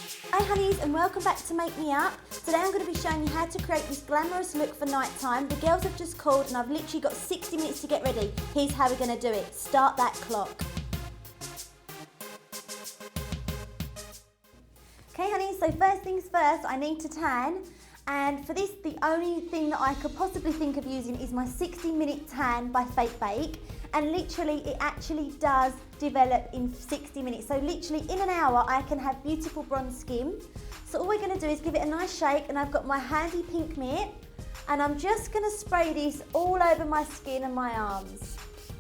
Hi honeys, and welcome back to Make Me Up. Today I'm going to be showing you how to create this glamorous look for night time. The girls have just called and I've literally got 60 minutes to get ready. Here's how we're going to do it. Start that clock. Okay honeys, so first things first, I need to tan. And for this, the only thing that I could possibly think of using is my 60-minute tan by Fake Bake. And literally, it actually does develop in 60 minutes. So literally, in an hour, I can have beautiful bronze skin. So all we're gonna do is give it a nice shake, and I've got my handy pink mitt, and I'm just gonna spray this all over my skin and my arms,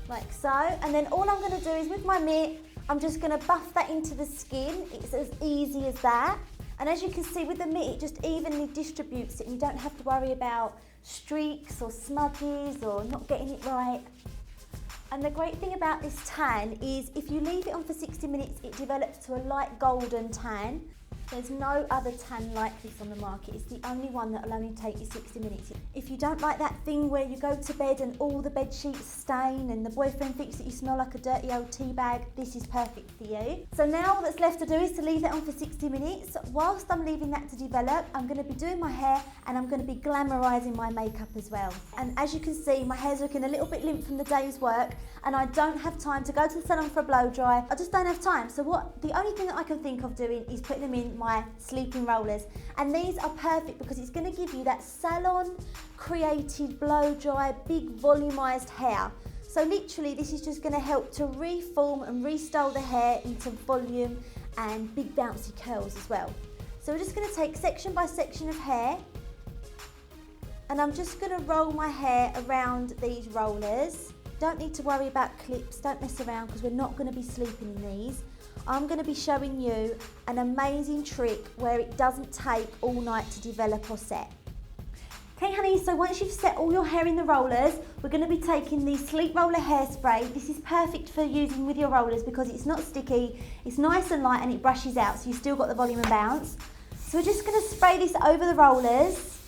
like so. And then all I'm gonna do is, with my mitt, I'm just gonna buff that into the skin. It's as easy as that. And as you can see with the mitt, it just evenly distributes it and you don't have to worry about streaks or smudges or not getting it right. And the great thing about this tan is if you leave it on for 60 minutes, it develops to a light golden tan. There's no other tan like this on the market. It's the only one that will only take you 60 minutes. If you don't like that thing where you go to bed and all the bed sheets stain and the boyfriend thinks that you smell like a dirty old tea bag, this is perfect for you. So now all that's left to do is to leave that on for 60 minutes. Whilst I'm leaving that to develop, I'm going to be doing my hair and I'm going to be glamorizing my makeup as well. And as you can see, my hair's looking a little bit limp from the day's work and I don't have time to go to the salon for a blow dry. I just don't have time. So the only thing that I can think of doing is putting them in my sleeping rollers, and these are perfect because it's going to give you that salon created blow dry big volumized hair. So literally this is just going to help to reform and restyle the hair into volume and big bouncy curls as well. So we're just going to take section by section of hair and I'm just going to roll my hair around these rollers. Don't need to worry about clips, don't mess around because we're not going to be sleeping in these. I'm going to be showing you an amazing trick where it doesn't take all night to develop or set. Okay honey, so once you've set all your hair in the rollers, we're going to be taking the Sleep Roller Hairspray. This is perfect for using with your rollers because it's not sticky, it's nice and light and it brushes out so you've still got the volume and bounce. So we're just going to spray this over the rollers,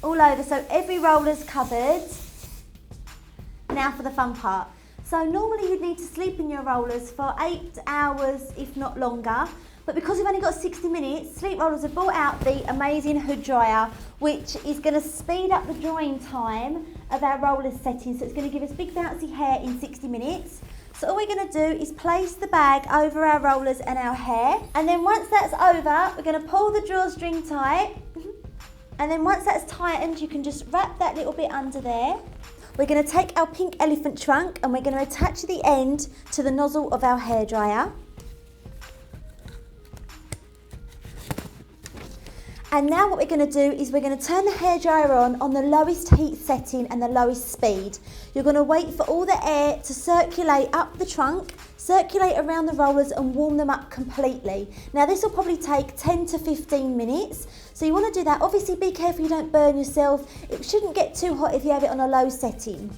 all over, so every roller's covered. Now for the fun part. So normally you'd need to sleep in your rollers for 8 hours, if not longer. But because we've only got 60 minutes, Sleep Rollers have brought out the amazing hood dryer, which is going to speed up the drying time of our rollers setting. So it's going to give us big bouncy hair in 60 minutes. So all we're going to do is place the bag over our rollers and our hair. And then once that's over, we're going to pull the drawstring tight. And then once that's tightened, you can just wrap that little bit under there. We're going to take our pink elephant trunk and we're going to attach the end to the nozzle of our hairdryer. And now what we're going to do is we're going to turn the hairdryer on the lowest heat setting and the lowest speed. You're going to wait for all the air to circulate up the trunk, circulate around the rollers and warm them up completely. Now this will probably take 10 to 15 minutes. So you want to do that. Obviously be careful you don't burn yourself. It shouldn't get too hot if you have it on a low setting.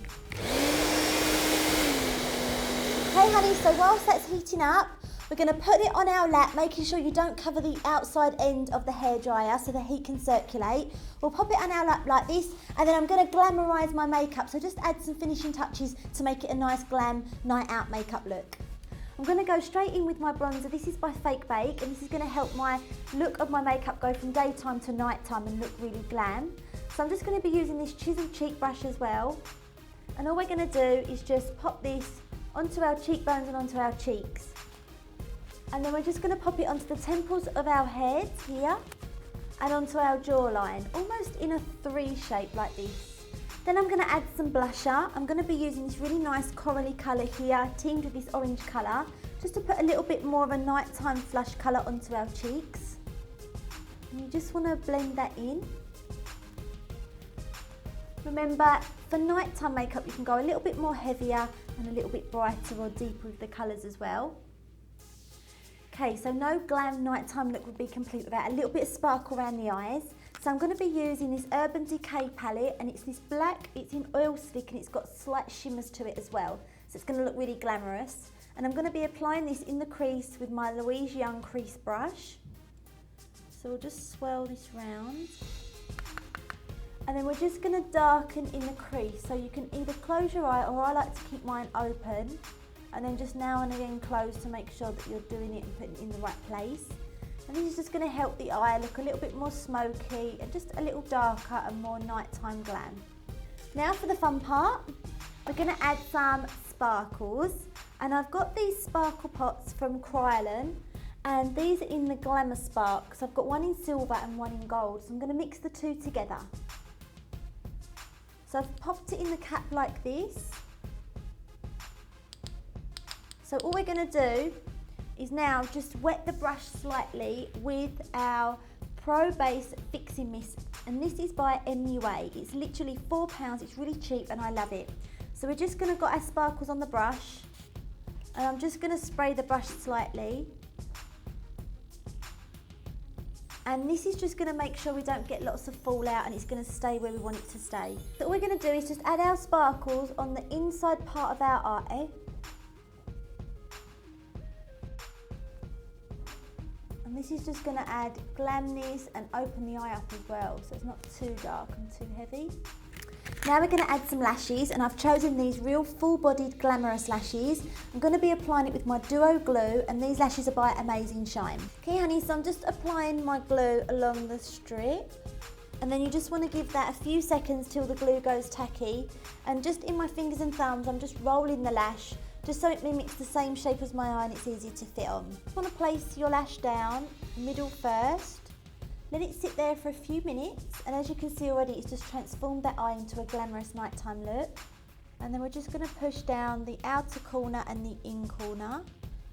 Okay honey, so whilst that's heating up, we're going to put it on our lap, making sure you don't cover the outside end of the hairdryer so the heat can circulate. We'll pop it on our lap like this, and then I'm going to glamorize my makeup. So just add some finishing touches to make it a nice glam night out makeup look. I'm going to go straight in with my bronzer. This is by Fake Bake, and this is going to help my look of my makeup go from daytime to nighttime and look really glam. So I'm just going to be using this chiseled cheek brush as well. And all we're going to do is just pop this onto our cheekbones and onto our cheeks. And then we're just going to pop it onto the temples of our heads here and onto our jawline, almost in a 3 shape like this. Then I'm going to add some blusher. I'm going to be using this really nice corally colour here, teamed with this orange colour, just to put a little bit more of a nighttime flush colour onto our cheeks. And you just want to blend that in. Remember, for nighttime makeup, you can go a little bit more heavier and a little bit brighter or deeper with the colours as well. Okay, so no glam nighttime look would be complete without a little bit of sparkle around the eyes. So I'm going to be using this Urban Decay palette, and it's this black, it's in oil slick and it's got slight shimmers to it as well. So it's going to look really glamorous. And I'm going to be applying this in the crease with my Louise Young crease brush. So we'll just swirl this round. And then we're just going to darken in the crease. So you can either close your eye, or I like to keep mine open. And then just now and again close to make sure that you're doing it and putting it in the right place. And this is just going to help the eye look a little bit more smoky and just a little darker and more nighttime glam. Now for the fun part, we're going to add some sparkles. And I've got these sparkle pots from Kryolan, and these are in the Glamour Spark. So I've got one in silver and one in gold. So I'm going to mix the two together. So I've popped it in the cap like this. So all we're going to do is now just wet the brush slightly with our Pro Base Fixing Mist, and this is by MUA. It's literally £4, it's really cheap and I love it. So we're just going to got our sparkles on the brush, and I'm just going to spray the brush slightly, and this is just going to make sure we don't get lots of fallout and it's going to stay where we want it to stay. So all we're going to do is just add our sparkles on the inside part of our eye. And this is just going to add glamness and open the eye up as well, so it's not too dark and too heavy. Now we're going to add some lashes, and I've chosen these real full-bodied glamorous lashes. I'm going to be applying it with my Duo glue, and these lashes are by Amazing Shine. Okay honey, so I'm just applying my glue along the strip, and then you just want to give that a few seconds till the glue goes tacky, and just in my fingers and thumbs I'm just rolling the lash, just so it mimics the same shape as my eye and it's easy to fit on. You want to place your lash down, middle first, let it sit there for a few minutes, and as you can see already it's just transformed that eye into a glamorous nighttime look. And then we're just going to push down the outer corner and the in corner,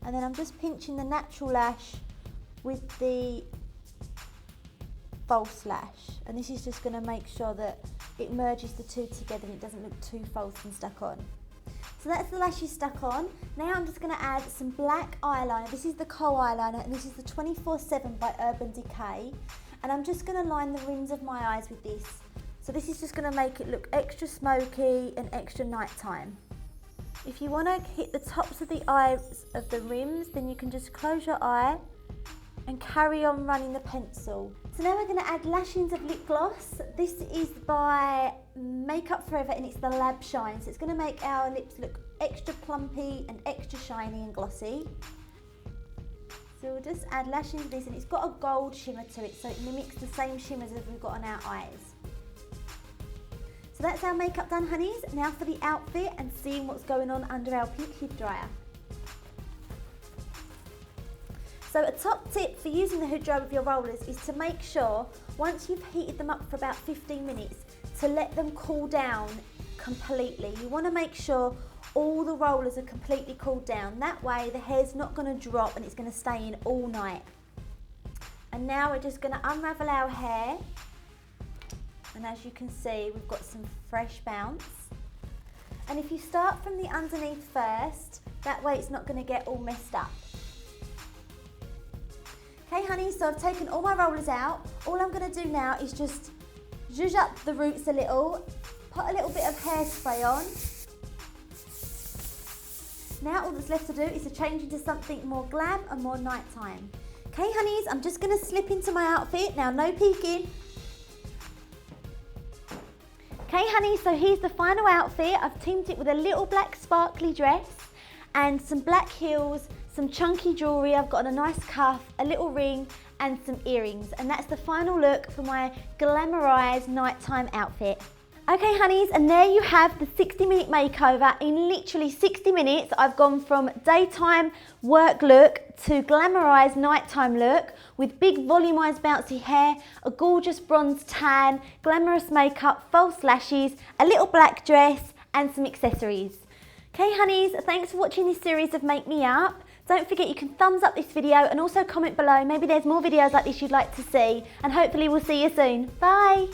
and then I'm just pinching the natural lash with the false lash, and this is just going to make sure that it merges the two together and it doesn't look too false and stuck on. So that's the lashes stuck on. Now I'm just going to add some black eyeliner. This is the Kohl eyeliner, and this is the 24/7 by Urban Decay. And I'm just going to line the rims of my eyes with this. So this is just going to make it look extra smoky and extra nighttime. If you want to hit the tops of the eyes of the rims, then you can just close your eye and carry on running the pencil. So now we're going to add lashings of lip gloss. This is by Makeup Forever, and it's the Lab Shine. So it's going to make our lips look extra plumpy and extra shiny and glossy. So we'll just add lashings of this, and it's got a gold shimmer to it, so it mimics the same shimmers as we've got on our eyes. So that's our makeup done, honeys. Now for the outfit and seeing what's going on under our pink hairdryer. So a top tip for using the hairdryer with your rollers is to make sure, once you've heated them up for about 15 minutes, to let them cool down completely. You want to make sure all the rollers are completely cooled down. That way the hair's not going to drop and it's going to stay in all night. And now we're just going to unravel our hair. And as you can see, we've got some fresh bounce. And if you start from the underneath first, that way it's not going to get all messed up. Okay honey, so I've taken all my rollers out. All I'm going to do now is just zhuzh up the roots a little, put a little bit of hairspray on. Now all that's left to do is to change into something more glam and more nighttime. Okay honeys, I'm just going to slip into my outfit. Now no peeking. Okay honey, so here's the final outfit. I've teamed it with a little black sparkly dress and some black heels, some chunky jewellery. I've got a nice cuff, a little ring and some earrings, and that's the final look for my glamorized nighttime outfit. Okay honeys, and there you have the 60-minute makeover. In literally 60 minutes, I've gone from daytime work look to glamorized nighttime look with big volumized bouncy hair, a gorgeous bronze tan, glamorous makeup, false lashes, a little black dress and some accessories. Okay honeys, thanks for watching this series of Make Me Up. Don't forget you can thumbs up this video and also comment below. Maybe there's more videos like this you'd like to see, and hopefully we'll see you soon. Bye.